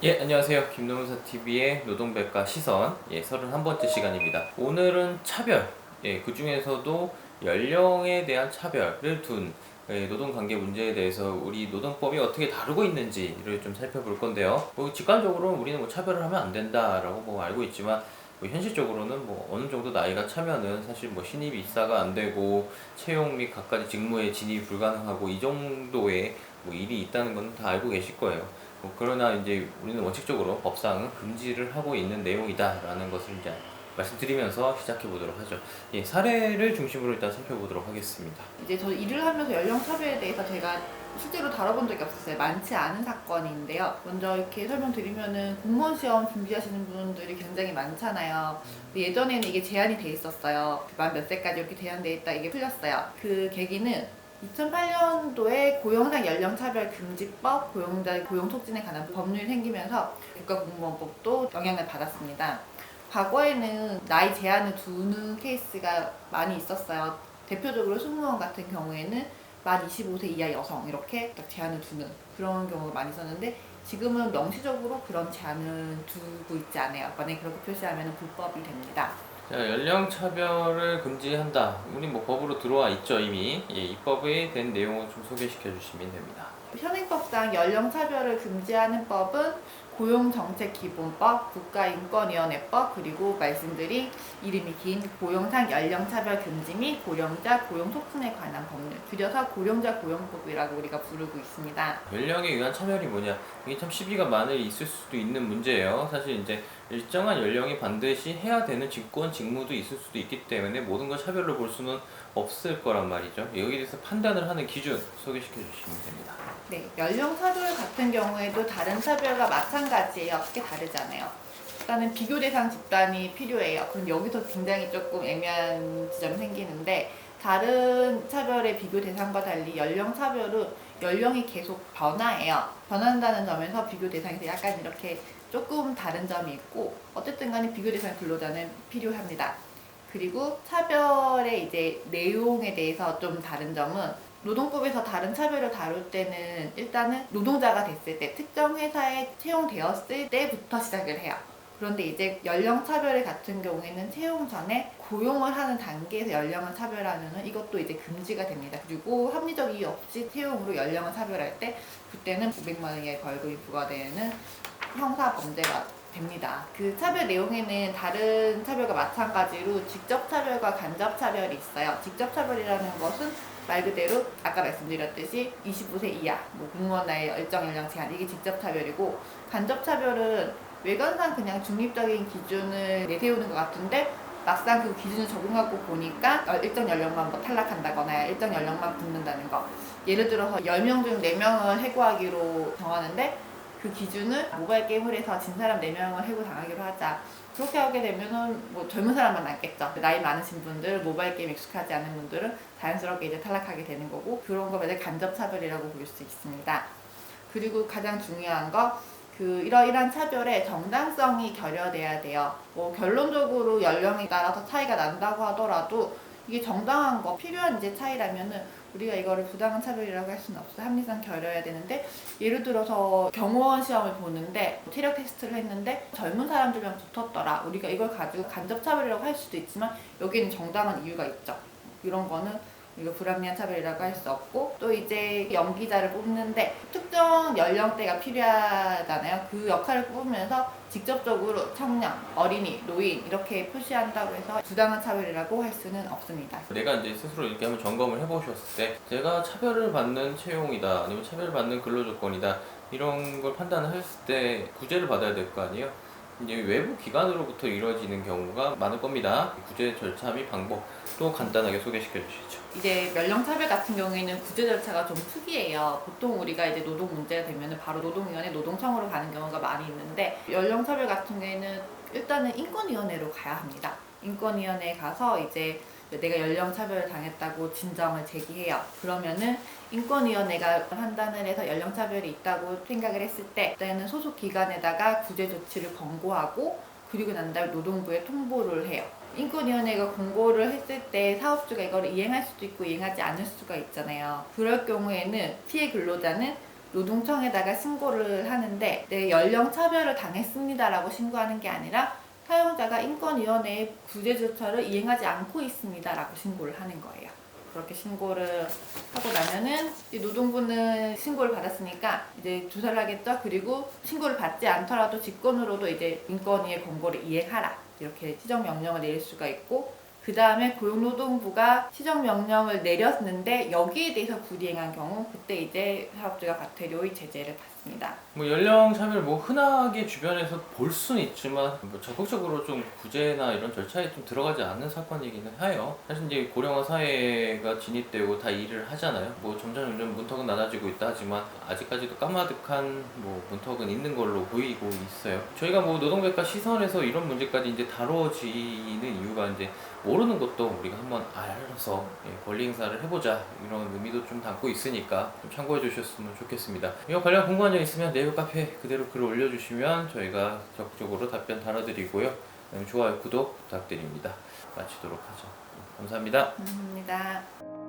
예, 안녕하세요. 김노무사TV의 노동백과 시선, 31번째 시간입니다. 오늘은 차별, 그 중에서도 연령에 대한 차별을 둔 노동관계 문제에 대해서 우리 노동법이 어떻게 다루고 있는지를 좀 살펴볼 건데요. 직관적으로 우리는 차별을 하면 안 된다라고 알고 있지만, 현실적으로는 어느 정도 나이가 차면은 사실 신입 입사가 안 되고 채용 및 각가지 직무에 진입이 불가능하고 이 정도의 일이 있다는 건 다 알고 계실 거예요. 그러나 이제 우리는 원칙적으로 법상은 금지를 하고 있는 내용이다라는 것을 이제 말씀드리면서 시작해 보도록 하죠. 사례를 중심으로 일단 살펴보도록 하겠습니다. 이제 저 일을 하면서 연령 차별에 대해서 제가 실제로 다뤄본 적이 없었어요. 많지 않은 사건인데요. 먼저 이렇게 설명드리면은 공무원 시험 준비하시는 분들이 굉장히 많잖아요. 근데 예전에는 이게 제한이 돼 있었어요. 만 몇 세까지 이렇게 제한돼 있다 이게 풀렸어요. 그 계기는 2008년도에 고용상 연령차별금지법, 고용자 고용 촉진에 관한 법률이 생기면서 국가공무원법도 영향을 받았습니다. 과거에는 나이 제한을 두는 케이스가 많이 있었어요. 대표적으로 승무원 같은 경우에는 만 25세 이하 여성 이렇게 딱 제한을 두는 그런 경우가 많이 있었는데 지금은 명시적으로 그런 제한을 두고 있지 않아요. 만약에 그렇게 표시하면 불법이 됩니다. 자, 연령 차별을 금지한다. 우리 법으로 들어와 있죠 이미. 입법에 된 내용을 좀 소개시켜 주시면 됩니다. 현행법상 연령차별을 금지하는 법은 고용정책기본법, 국가인권위원회법, 그리고 말씀드린 이름이 긴 고용상 연령차별 금지 및 고령자 고용 촉진에 관한 법률, 줄여서 고령자 고용법이라고 우리가 부르고 있습니다. 연령에 의한 차별이 뭐냐? 이게 참 시비가 많이 있을 수도 있는 문제예요. 사실 이제 일정한 연령이 반드시 해야 되는 직권, 직무도 있을 수도 있기 때문에 모든 걸 차별로 볼 수는 없을 거란 말이죠. 여기에 대해서 판단을 하는 기준 소개시켜 주시면 됩니다. 네, 연령 차별 같은 경우에도 다른 차별과 마찬가지예요. 크게 다르잖아요. 일단은 비교 대상 집단이 필요해요. 그럼 여기서 굉장히 조금 애매한 지점이 생기는데 다른 차별의 비교 대상과 달리 연령 차별은 연령이 계속 변화해요. 변한다는 점에서 비교 대상에서 약간 이렇게 조금 다른 점이 있고 어쨌든 간에 비교 대상 근로자는 필요합니다. 그리고 차별의 이제 내용에 대해서 좀 다른 점은 노동법에서 다른 차별을 다룰 때는 일단은 노동자가 됐을 때 특정 회사에 채용되었을 때부터 시작을 해요. 그런데 이제 연령 차별 같은 경우에는 채용 전에 고용을 하는 단계에서 연령을 차별하면은 이것도 이제 금지가 됩니다. 그리고 합리적 이유 없이 채용으로 연령을 차별할 때 그때는 500만 원 이하의 벌금이 부과되는 형사 범죄가 됩니다. 그 차별 내용에는 다른 차별과 마찬가지로 직접 차별과 간접 차별이 있어요. 직접 차별이라는 것은 말 그대로 아까 말씀드렸듯이 25세 이하, 공무원 나이 일정 연령 제한 이게 직접 차별이고 간접 차별은 외관상 그냥 중립적인 기준을 내세우는 것 같은데 막상 그 기준을 적용하고 보니까 일정 연령만 탈락한다거나 일정 연령만 붙는다는 거. 예를 들어서 10명 중 4명을 해고하기로 정하는데 그 기준을 모바일 게임을 해서 진 사람 4명을 해고 당하기로 하자. 그렇게 하게 되면은 젊은 사람만 남겠죠. 나이 많으신 분들, 모바일 게임 익숙하지 않은 분들은 자연스럽게 이제 탈락하게 되는 거고 그런 거 만약 간접 차별이라고 볼 수 있습니다. 그리고 가장 중요한 거 이러이러한 차별의 정당성이 결여돼야 돼요. 결론적으로 연령에 따라서 차이가 난다고 하더라도 이게 정당한 거, 필요한 이제 차이라면은 우리가 이거를 부당한 차별이라고 할 수는 없어요. 합리성 결여해야 되는데 예를 들어서 경호원 시험을 보는데 체력 테스트를 했는데 젊은 사람들이랑 붙었더라. 우리가 이걸 가지고 간접 차별이라고 할 수도 있지만 여기는 정당한 이유가 있죠. 이런 거는 이거 불합리한 차별이라고 할 수 없고 또 이제 연기자를 뽑는데 특정 연령대가 필요하잖아요. 그 역할을 뽑으면서 직접적으로 청년, 어린이, 노인 이렇게 표시한다고 해서 부당한 차별이라고 할 수는 없습니다. 내가 이제 스스로 이렇게 한번 점검을 해보셨을 때 제가 차별을 받는 채용이다 아니면 차별을 받는 근로조건이다 이런 걸 판단을 했을 때 구제를 받아야 될 거 아니에요. 이제 외부 기관으로부터 이루어지는 경우가 많을 겁니다. 구제 절차 및 방법 또 간단하게 소개시켜 주시죠. 이제 연령차별 같은 경우에는 구제 절차가 좀 특이해요. 보통 우리가 이제 노동 문제가 되면 바로 노동위원회, 노동청으로 가는 경우가 많이 있는데 연령차별 같은 경우에는 일단은 인권위원회로 가야 합니다. 인권위원회에 가서 이제 내가 연령차별을 당했다고 진정을 제기해요. 그러면은 인권위원회가 판단을 해서 연령차별이 있다고 생각을 했을 때 그때는 소속 기관에다가 구제 조치를 권고하고 그리고 난 다음에 노동부에 통보를 해요. 인권위원회가 공고를 했을 때 사업주가 이걸 이행할 수도 있고 이행하지 않을 수가 있잖아요. 그럴 경우에는 피해 근로자는 노동청에다가 신고를 하는데 내 연령 차별을 당했습니다라고 신고하는 게 아니라 사용자가 인권위원회의 구제 조처를 이행하지 않고 있습니다라고 신고를 하는 거예요. 그렇게 신고를 하고 나면은 이 노동부는 신고를 받았으니까 이제 조사를 하겠죠. 그리고 신고를 받지 않더라도 직권으로도 이제 인권위의 권고를 이행하라 이렇게 시정명령을 내릴 수가 있고, 그 다음에 고용노동부가 시정명령을 내렸는데 여기에 대해서 불이행한 경우 그때 이제 사업주가 과태료의 제재를 받습니다. 뭐 연령 차별 뭐 흔하게 주변에서 볼 수는 있지만 뭐 적극적으로 좀 구제나 이런 절차에 좀 들어가지 않는 사건이기는 해요. 사실 이제 고령화 사회가 진입되고 다 일을 하잖아요. 뭐 점점 문턱은 낮아지고 있다 하지만 아직까지도 까마득한 뭐 문턱은 있는 걸로 보이고 있어요. 저희가 뭐 노동백과 시선에서 이런 문제까지 이제 다뤄지는 이유가 이제 모르는 것도 우리가 한번 알아서 권리 행사를 해보자 이런 의미도 좀 담고 있으니까 좀 참고해 주셨으면 좋겠습니다. 이거 관련 궁금한 점 있으면 네이버 카페 그대로 글 올려주시면 저희가 적극적으로 답변 달아드리고요. 좋아요, 구독 부탁드립니다. 마치도록 하죠. 감사합니다. 감사합니다.